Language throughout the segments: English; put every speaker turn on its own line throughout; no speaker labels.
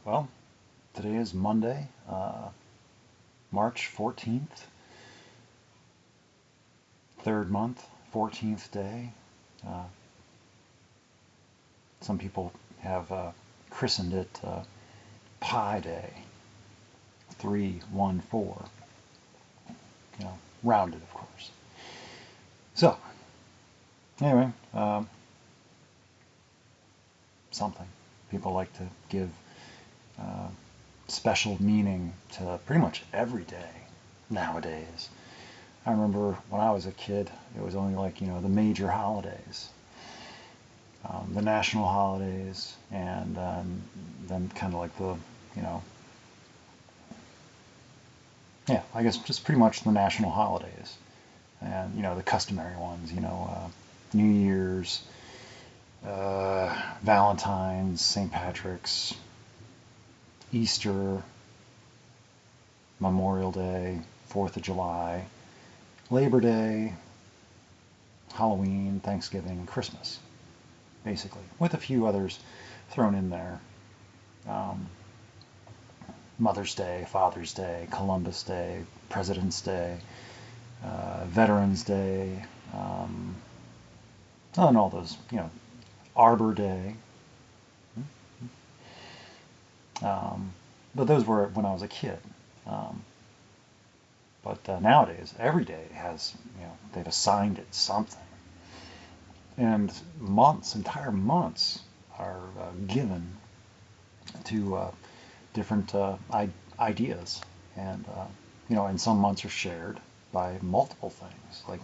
Well, today is Monday, March 14th, third month, 14th day. Uh, some people have christened it Pi Day, 314, rounded, of course. So, anyway, something. People like to give uh, special meaning to pretty much every day nowadays. I remember when I was a kid, it was only like, the major holidays, the national holidays, and then kind of like the, you know, yeah, I guess just pretty much the national holidays. And, the customary ones, New Year's, Valentine's, St. Patrick's, Easter, Memorial Day, 4th of July, Labor Day, Halloween, Thanksgiving, Christmas, basically, with a few others thrown in there. Um, Mother's Day, Father's Day, Columbus Day, President's Day, Veterans Day, and all those, Arbor Day. But those were when I was a kid. Um, but nowadays, every day has, they've assigned it something. And months, entire months, are given to different ideas. And, and some months are shared by multiple things. Like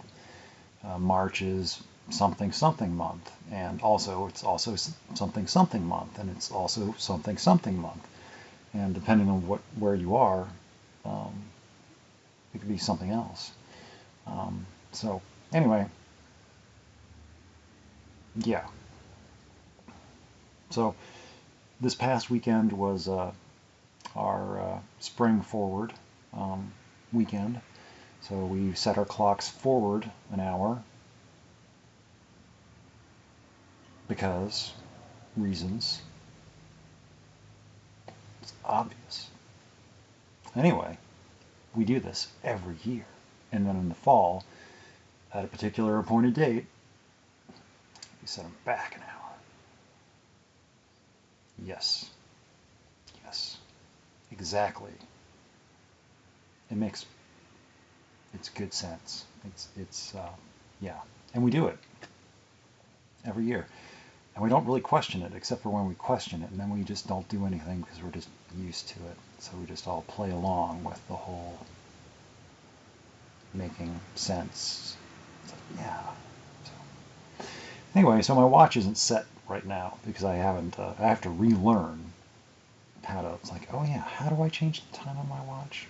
March is something something month, and also it's also something something month, and it's also something something month. And depending on where you are, um, it could be something else. So anyway, yeah. So this past weekend was our spring forward weekend. So we set our clocks forward an hour because reasons. It's obvious. Anyway, we do this every year. And then in the fall, at a particular appointed date, we set them back an hour. Yes. Yes. Exactly. It's good sense. Yeah. And we do it every year. And we don't really question it, except for when we question it, and then we just don't do anything because we're just used to it. So we just all play along with the whole making sense. It's like, yeah. So, anyway, so my watch isn't set right now because I haven't. I have to relearn how to. It's like, oh yeah, how do I change the time on my watch?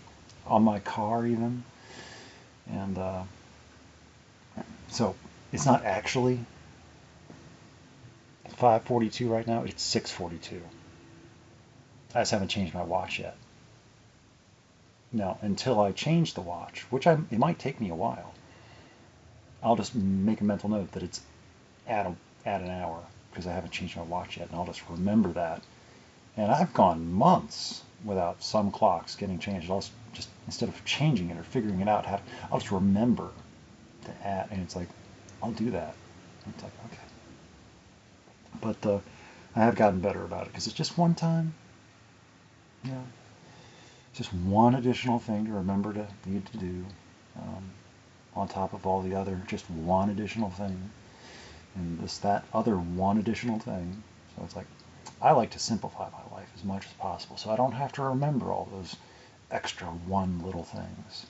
On my car even, and so it's not actually 5:42 right now. It's 6:42. I just haven't changed my watch yet. Now, until I change the watch, it might take me a while, I'll just make a mental note that it's at an hour because I haven't changed my watch yet, and I'll just remember that. And I've gone months without some clocks getting changed. I'll just instead of changing it or figuring it out, I'll just remember to add, and it's like I'll do that. And it's like okay, but I have gotten better about it because it's just one time. You know, just one additional thing to remember to need to do, on top of all the other, just one additional thing, and that other one additional thing. So it's like, I like to simplify my life as much as possible, so I don't have to remember all those extra one little things.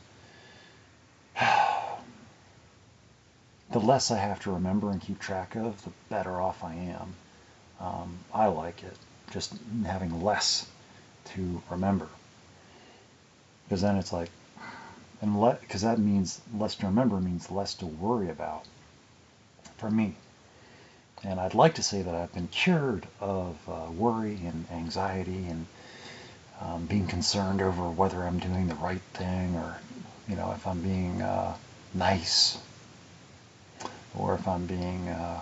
The less I have to remember and keep track of, the better off I am. I like it, just having less to remember. Because then it's like, because that means less to remember means less to worry about for me. And I'd like to say that I've been cured of worry and anxiety and being concerned over whether I'm doing the right thing, or if I'm being nice, or if I'm being a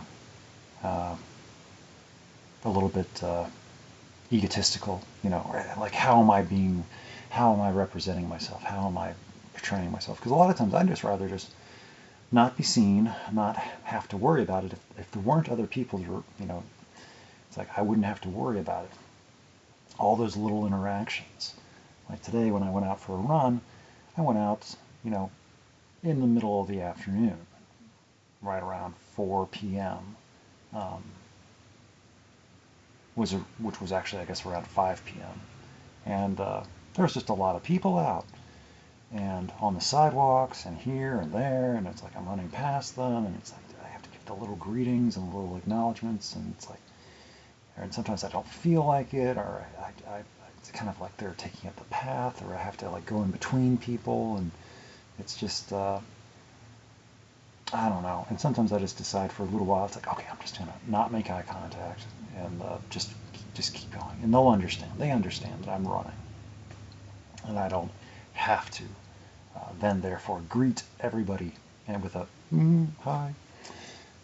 little bit egotistical, or like how am I representing myself? How am I portraying myself? Because a lot of times I'd just rather just not be seen, not have to worry about it. If there weren't other people, it's like I wouldn't have to worry about it. All those little interactions. Like today when I went out for a run, I went out, in the middle of the afternoon, right around 4 p.m. Which was actually, I guess, around 5 p.m. And there was just a lot of people out, and on the sidewalks, and here and there, and it's like I'm running past them, and it's like I have to give the little greetings and little acknowledgments, and it's like, and sometimes I don't feel like it, or it's kind of like they're taking up the path, or I have to like go in between people, and it's just, I don't know. And sometimes I just decide for a little while, it's like, okay, I'm just gonna not make eye contact and just keep going, and they'll understand. They understand that I'm running, and I don't have to then therefore greet everybody and with a hi.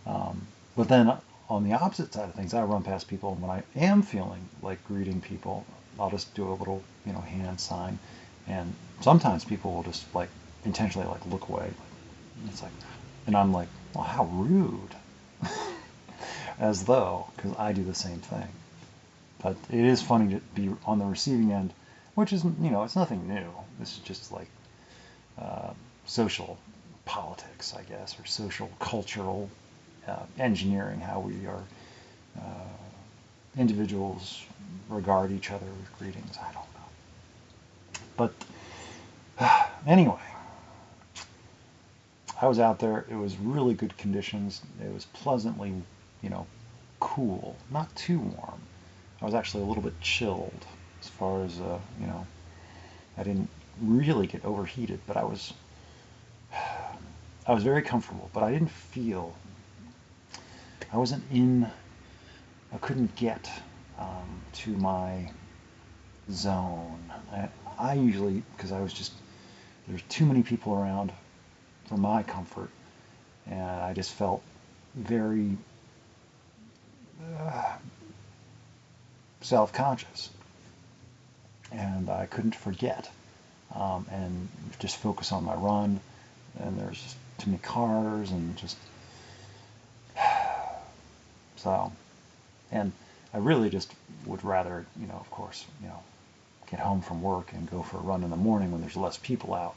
But then on the opposite side of things, I run past people, and when I am feeling like greeting people, I'll just do a little, hand sign, and sometimes people will just like intentionally like look away. It's like, and I'm like, well, how rude, as though, because I do the same thing. But it is funny to be on the receiving end, which is, it's nothing new. This is just like social politics, I guess, or social cultural engineering, how we are individuals regard each other with greetings. I don't know. But anyway, I was out there. It was really good conditions. It was pleasantly, cool, not too warm. I was actually a little bit chilled as far as, I didn't really get overheated, but I was very comfortable, but I didn't feel, I wasn't in, I couldn't get to my zone. I usually, because there's too many people around for my comfort, and I just felt very self-conscious, and I couldn't forget and just focus on my run, and there's just too many cars, and just so, and I really just would rather, of course, get home from work and go for a run in the morning when there's less people out.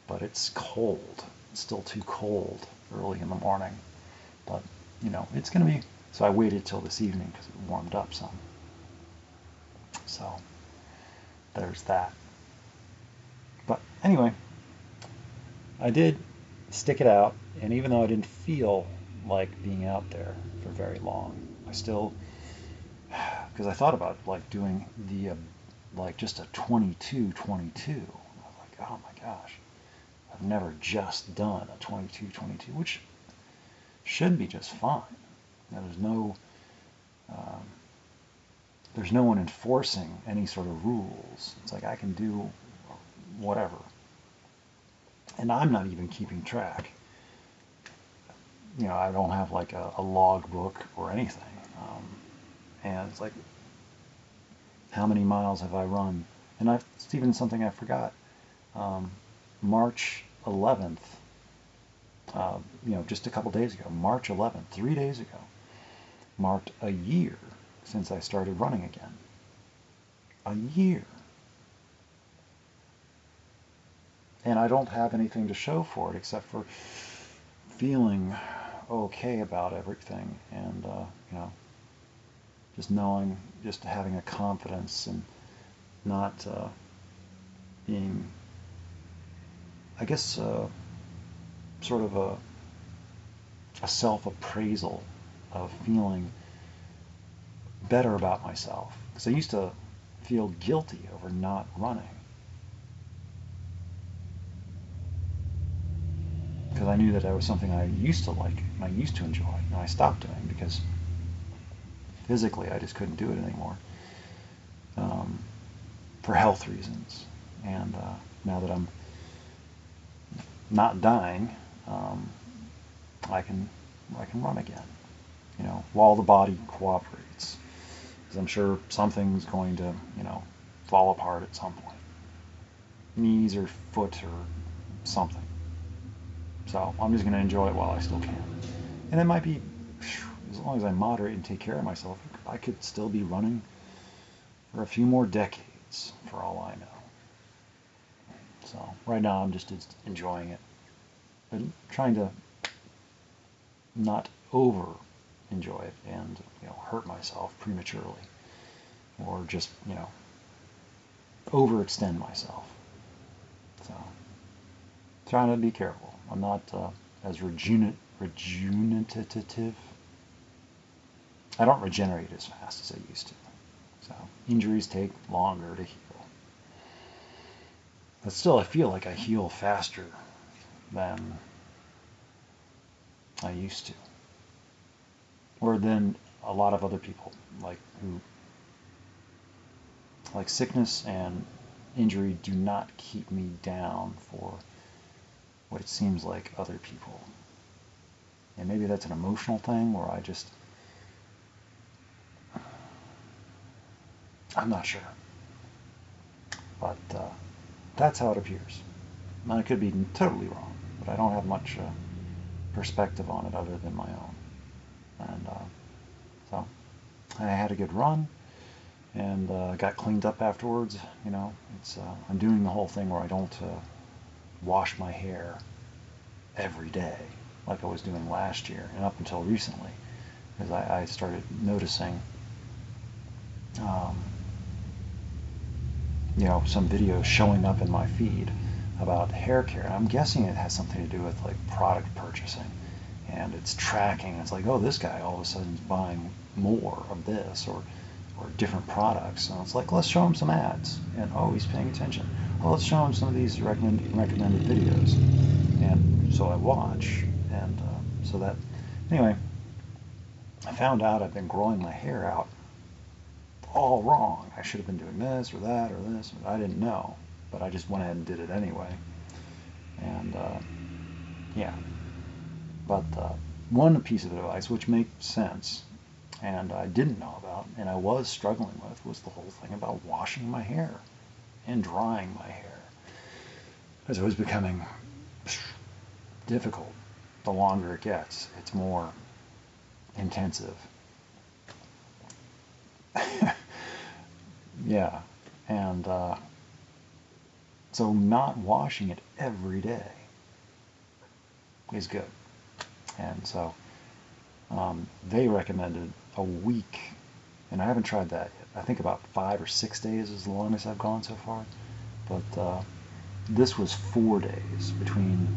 But it's cold. It's still too cold early in the morning. But, it's going to be, so I waited till this evening because it warmed up some. So, there's that. But anyway, I did stick it out, and even though I didn't feel like being out there for very long, I still, because I thought about like doing the like just a 22-22. I was like, oh my gosh, I've never just done a 22-22, which should be just fine. There's no one enforcing any sort of rules. It's like I can do whatever, and I'm not even keeping track. I don't have like a log book or anything. And it's like, how many miles have I run? And it's even something I forgot. March 11th, just a couple days ago, March 11th, 3 days ago, marked a year since I started running again. A year. And I don't have anything to show for it except for feeling okay about everything, and just knowing, just having a confidence, and not being, I guess, sort of a self-appraisal of feeling better about myself, because I used to feel guilty over not running, because I knew that was something I used to like and I used to enjoy, and I stopped doing because physically I just couldn't do it anymore, for health reasons. And now that I'm not dying, I can run again, while the body cooperates. because I'm sure something's going to, you know, fall apart at some point. Knees or foot or something. So I'm just going to enjoy it while I still can. And it might be, as long as I moderate and take care of myself, I could still be running for a few more decades, for all I know. So right now I'm just enjoying it, but trying to not over enjoy it and, you know, hurt myself prematurely, or just, you know, overextend myself. So trying to be careful. I'm not as rejuvenative. I don't regenerate as fast as I used to. So injuries take longer to heal. But still, I feel like I heal faster than I used to. Or than a lot of other people, like sickness and injury do not keep me down for what it seems like other people. And maybe that's an emotional thing where I'm not sure. But that's how it appears. And I could be totally wrong, but I don't have much perspective on it other than my own. And so I had a good run, and got cleaned up afterwards. You know, I'm doing the whole thing where I don't wash my hair every day like I was doing last year and up until recently, because I started noticing, you know, some videos showing up in my feed about hair care. And I'm guessing it has something to do with like product purchasing, and it's tracking. It's like, oh, this guy all of a sudden is buying more of this or different products. And it's like, let's show him some ads. And oh, he's paying attention. Well, let's show him some of these recommended videos. And so I watch, and so that, anyway, I found out I've been growing my hair out all wrong. I should have been doing this or that or this. I didn't know, but I just went ahead and did it anyway. And yeah, but one piece of advice which makes sense and I didn't know about and I was struggling with was the whole thing about washing my hair and drying my hair, because it was becoming difficult. The longer it gets, it's more intensive. Yeah, and so not washing it every day is good. And so they recommended a week, and I haven't tried that yet. I think about 5 or 6 days is the longest I've gone so far. But this was 4 days between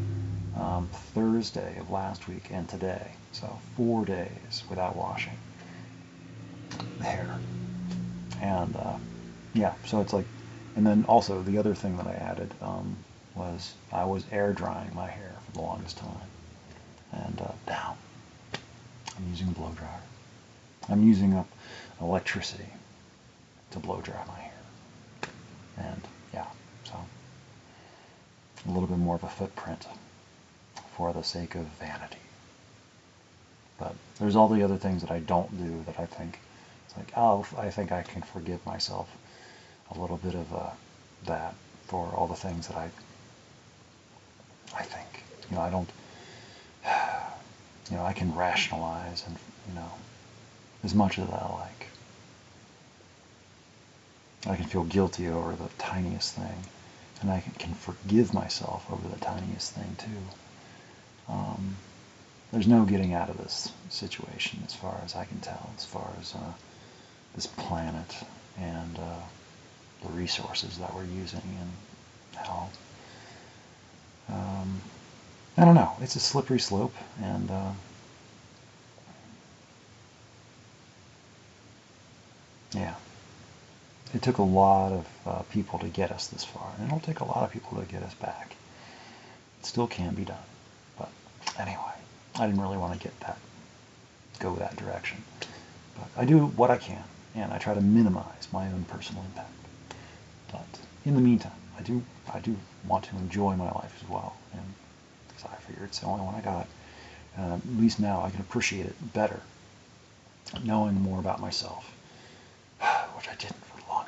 Thursday of last week and today. So 4 days without washing the hair. And yeah, so it's like, and then also the other thing that I added was I was air drying my hair for the longest time. And now I'm using a blow dryer. I'm using up electricity to blow dry my hair. And yeah, so a little bit more of a footprint for the sake of vanity. But there's all the other things that I don't do that I think, it's like, oh, I think I can forgive myself a little bit of that for all the things that I think, you know, I don't, you know, I can rationalize and, you know, as much as I like. I can feel guilty over the tiniest thing, and I can forgive myself over the tiniest thing too. There's no getting out of this situation as far as I can tell, as far as this planet and the resources that we're using and how, I don't know, it's a slippery slope, and yeah, it took a lot of people to get us this far, and it'll take a lot of people to get us back. It still can be done, but anyway, I didn't really want to go that direction. But I do what I can, and I try to minimize my own personal impact. But in the meantime, I do want to enjoy my life as well, and because I figure it's the only one I got. At least now I can appreciate it better, knowing more about myself,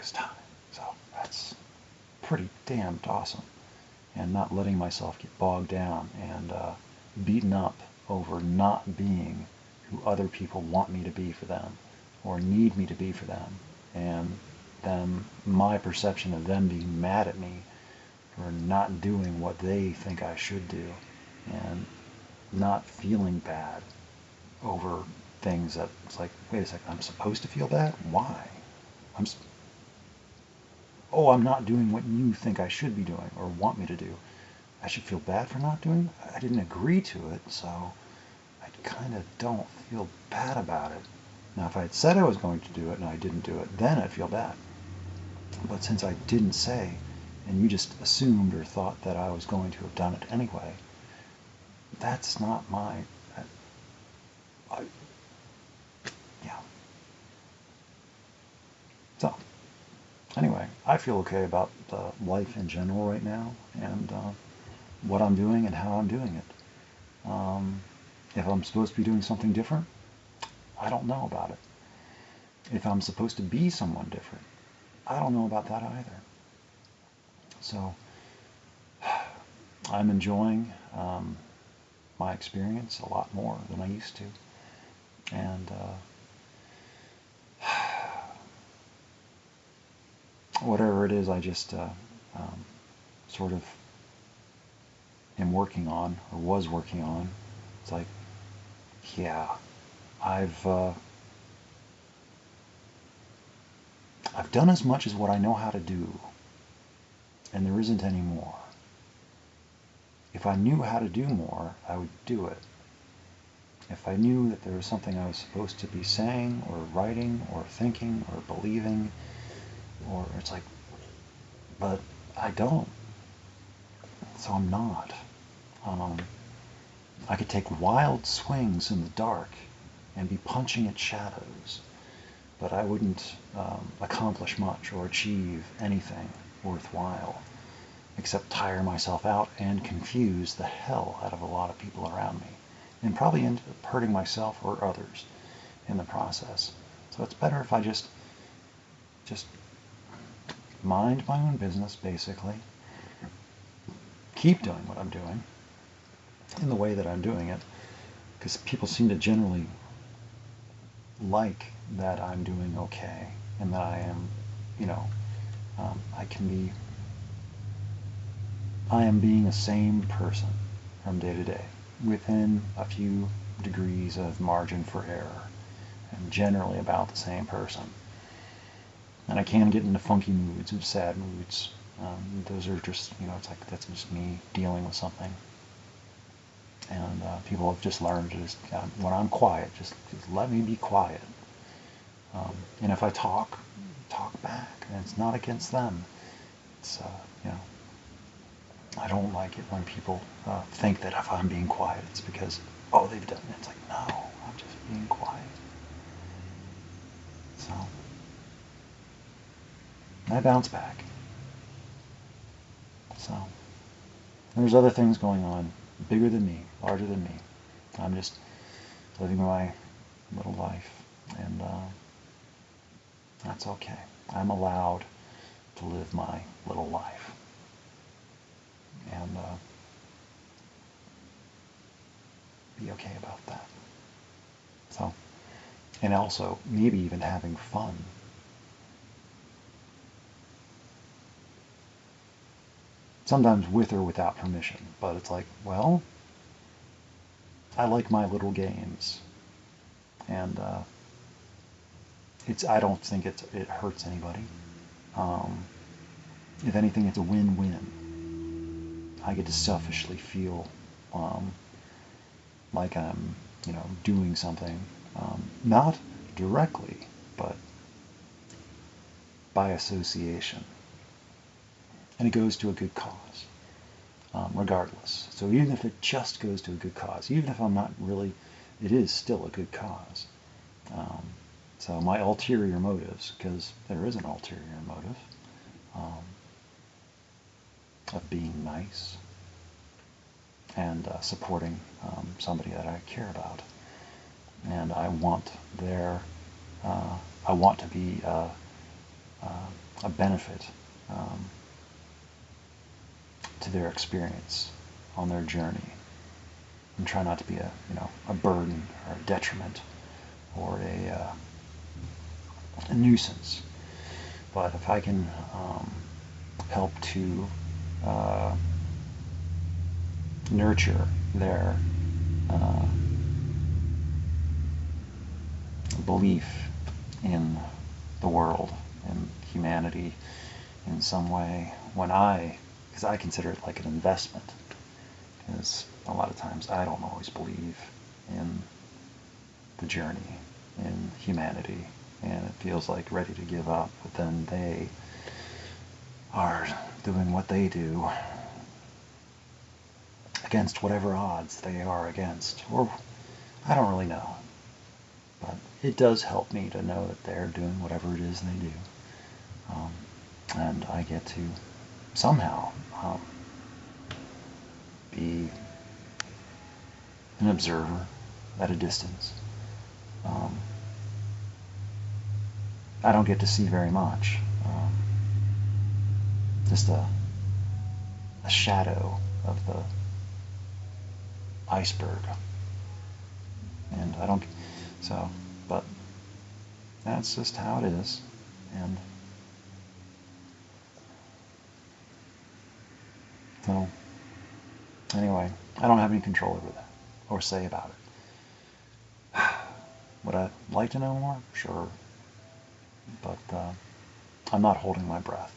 next time. So that's pretty damn awesome. And not letting myself get bogged down and beaten up over not being who other people want me to be for them or need me to be for them. And then my perception of them being mad at me for not doing what they think I should do and not feeling bad over things that it's like, wait a second, I'm supposed to feel bad? Why? I'm I'm not doing what you think I should be doing or want me to do. I should feel bad for not doing it? I didn't agree to it, so I kind of don't feel bad about it. Now, if I had said I was going to do it and I didn't do it, then I'd feel bad. But since I didn't say, and you just assumed or thought that I was going to have done it anyway, that's not my... yeah. So, anyway, I feel okay about life in general right now, and what I'm doing and how I'm doing it. If I'm supposed to be doing something different, I don't know about it. If I'm supposed to be someone different, I don't know about that either. So I'm enjoying my experience a lot more than I used to. And whatever it is, I just sort of am working on, or was working on. It's like, yeah, I've done as much as what I know how to do, and there isn't any more. If I knew how to do more, I would do it. If I knew that there was something I was supposed to be saying, or writing, or thinking, or believing, or it's like, but I don't. So I'm not. I could take wild swings in the dark and be punching at shadows, but I wouldn't accomplish much or achieve anything worthwhile, except tire myself out and confuse the hell out of a lot of people around me, and probably end up hurting myself or others in the process. So it's better if I just mind my own business, basically, keep doing what I'm doing in the way that I'm doing it, because people seem to generally like that I'm doing okay, and that I am, I am being the same person from day to day, within a few degrees of margin for error, and generally about the same person. And I can get into funky moods and sad moods. Those are just, it's like, that's just me dealing with something. And people have just learned to just, when I'm quiet, just let me be quiet. And if I talk back, and it's not against them. It's, I don't like it when people think that if I'm being quiet, it's because, they've done it. It's like, no, I'm just being quiet. So, I bounce back. So, there's other things going on, bigger than me, larger than me. I'm just living my little life, and that's okay. I'm allowed to live my little life. And be okay about that. So, and also maybe even having fun. Sometimes with or without permission, but it's like, well, I like my little games, and I don't think it hurts anybody. If anything, it's a win-win. I get to selfishly feel like I'm, doing something, not directly, but by association. And it goes to a good cause, regardless. So even if it just goes to a good cause, even if I'm not really, it is still a good cause. So my ulterior motives, because there is an ulterior motive, of being nice and supporting somebody that I care about, and I want to be a benefit to their experience on their journey, and try not to be a burden or a detriment or a nuisance. But if I can help to nurture their belief in the world and humanity in some way, because I consider it like an investment, because a lot of times I don't always believe in the journey, in humanity, and it feels like ready to give up, but then they are doing what they do against whatever odds they are against, or I don't really know. But it does help me to know that they're doing whatever it is they do. And I get to somehow be an observer at a distance. I don't get to see very much. Just a shadow of the iceberg. And I don't, but that's just how it is. And so, anyway, I don't have any control over that or say about it. Would I like to know more? Sure. But I'm not holding my breath.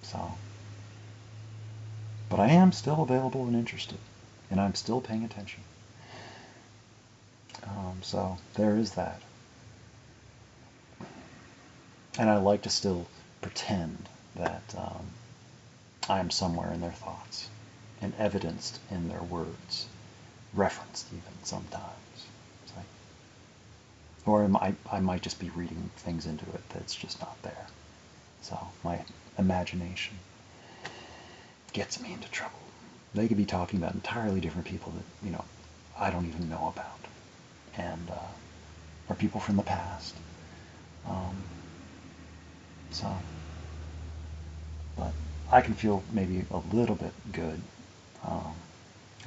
So, but I am still available and interested, and I'm still paying attention. So there is that. And I like to still pretend that I am somewhere in their thoughts and evidenced in their words, referenced even sometimes. Like, or I might just be reading things into it that's just not there. So my imagination gets me into trouble. They could be talking about entirely different people that, I don't even know about. And, or people from the past. But I can feel maybe a little bit good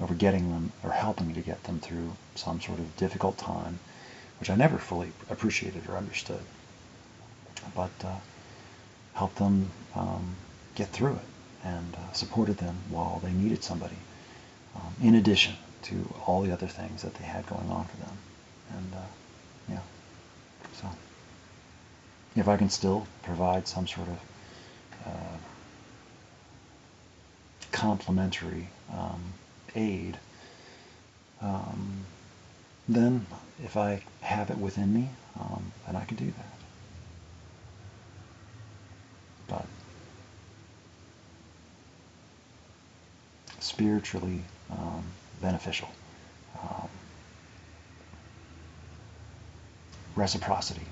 over getting them, or helping to get them through some sort of difficult time, which I never fully appreciated or understood. But helped them get through it, and supported them while they needed somebody, in addition to all the other things that they had going on for them. And yeah, so if I can still provide some sort of complementary aid, then if I have it within me, then I can do that. But spiritually beneficial. Reciprocity.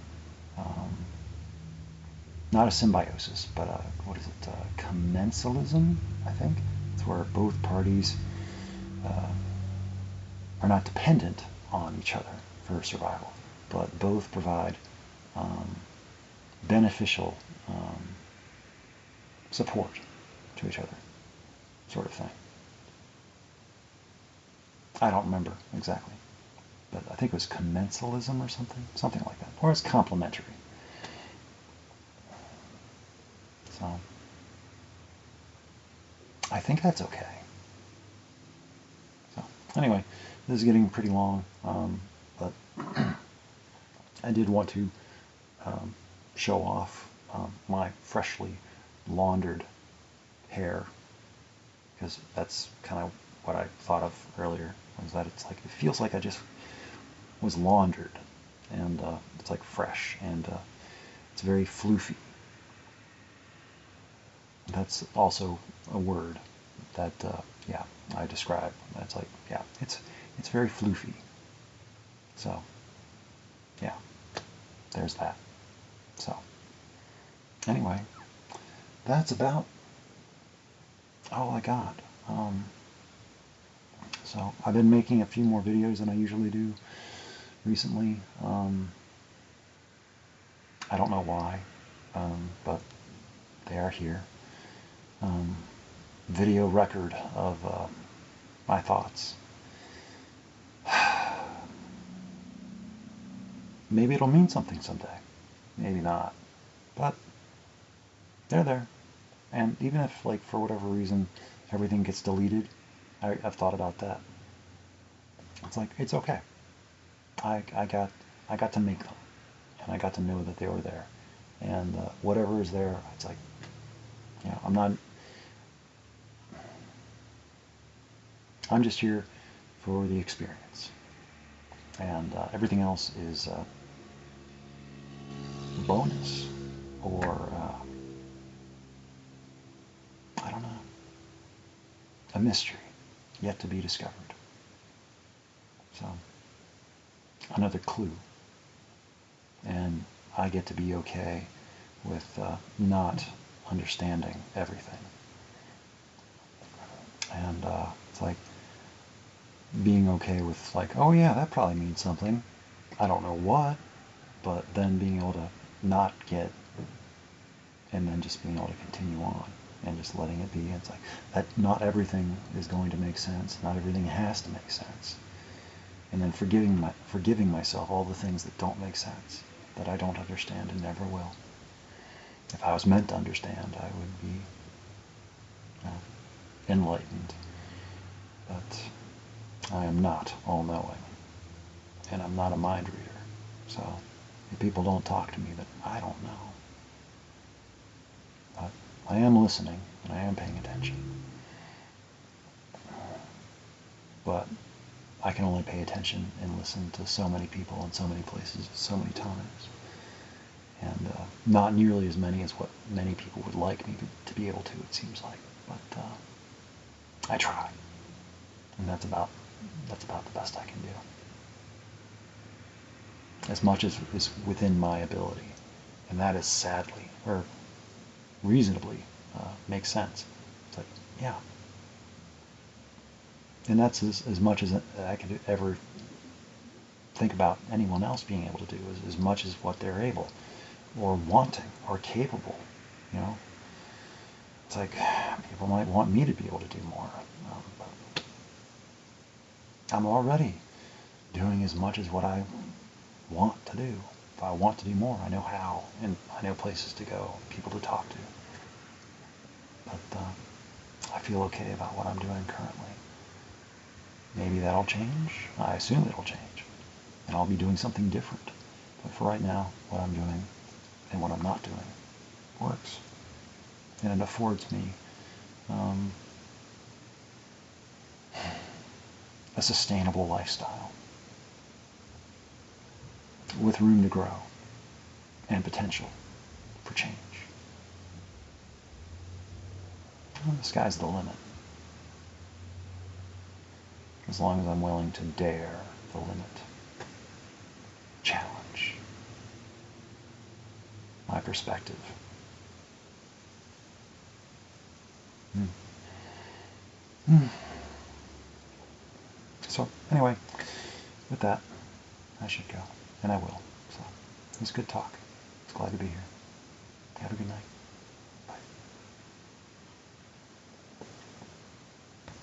Not a symbiosis, but what is it? Commensalism, I think. It's where both parties are not dependent on each other for survival, but both provide beneficial support to each other, sort of thing. I don't remember exactly, but I think it was commensalism or something like that, or it's complementary. So I think that's okay. So anyway, this is getting pretty long, but I did want to show off my freshly laundered hair, because that's kind of what I thought of earlier, was that it's like, it feels like I just was laundered, and it's like fresh, and it's very floofy. That's also a word that yeah, I describe. That's like, yeah, it's very floofy. So yeah, there's that. So anyway, that's about all I got. So I've been making a few more videos than I usually do recently. I don't know why, but they are here. Video record of my thoughts. Maybe it'll mean something someday. Maybe not. But they're there. And even if, like, for whatever reason, everything gets deleted, I've thought about that. It's like, it's okay. I got to make them, and I got to know that they were there, and whatever is there, it's like, I'm just here for the experience, and everything else is bonus, or I don't know, a mystery yet to be discovered. So, another clue. And I get to be okay with not understanding everything. And it's like being okay with, like, oh yeah, that probably means something. I don't know what, but then being able to not get, and then just being able to continue on and just letting it be. It's like that. Not everything is going to make sense. Not everything has to make sense. And then forgiving myself all the things that don't make sense, that I don't understand and never will. If I was meant to understand, I would be enlightened. But I am not all-knowing, and I'm not a mind reader. So if people don't talk to me, that I don't know. But I am listening, and I am paying attention. But I can only pay attention and listen to so many people in so many places so many times. And not nearly as many as what many people would like me to be able to, it seems like. But I try. And that's about the best I can do. As much as is within my ability. And that is sadly, or reasonably, makes sense. It's like, yeah. And that's as much as I could ever think about anyone else being able to do, as much as what they're able, or wanting, or capable, you know. It's like, people might want me to be able to do more. But I'm already doing as much as what I want to do. If I want to do more, I know how, and I know places to go, people to talk to. But I feel okay about what I'm doing currently. Maybe that'll change. I assume it'll change. And I'll be doing something different. But for right now, what I'm doing and what I'm not doing works. And it affords me a sustainable lifestyle with room to grow and potential for change. Well, the sky's the limit. As long as I'm willing to dare the limit, challenge my perspective. So anyway, with that, I should go, and I will. So it was good talk. It's glad to be here. Have a good night.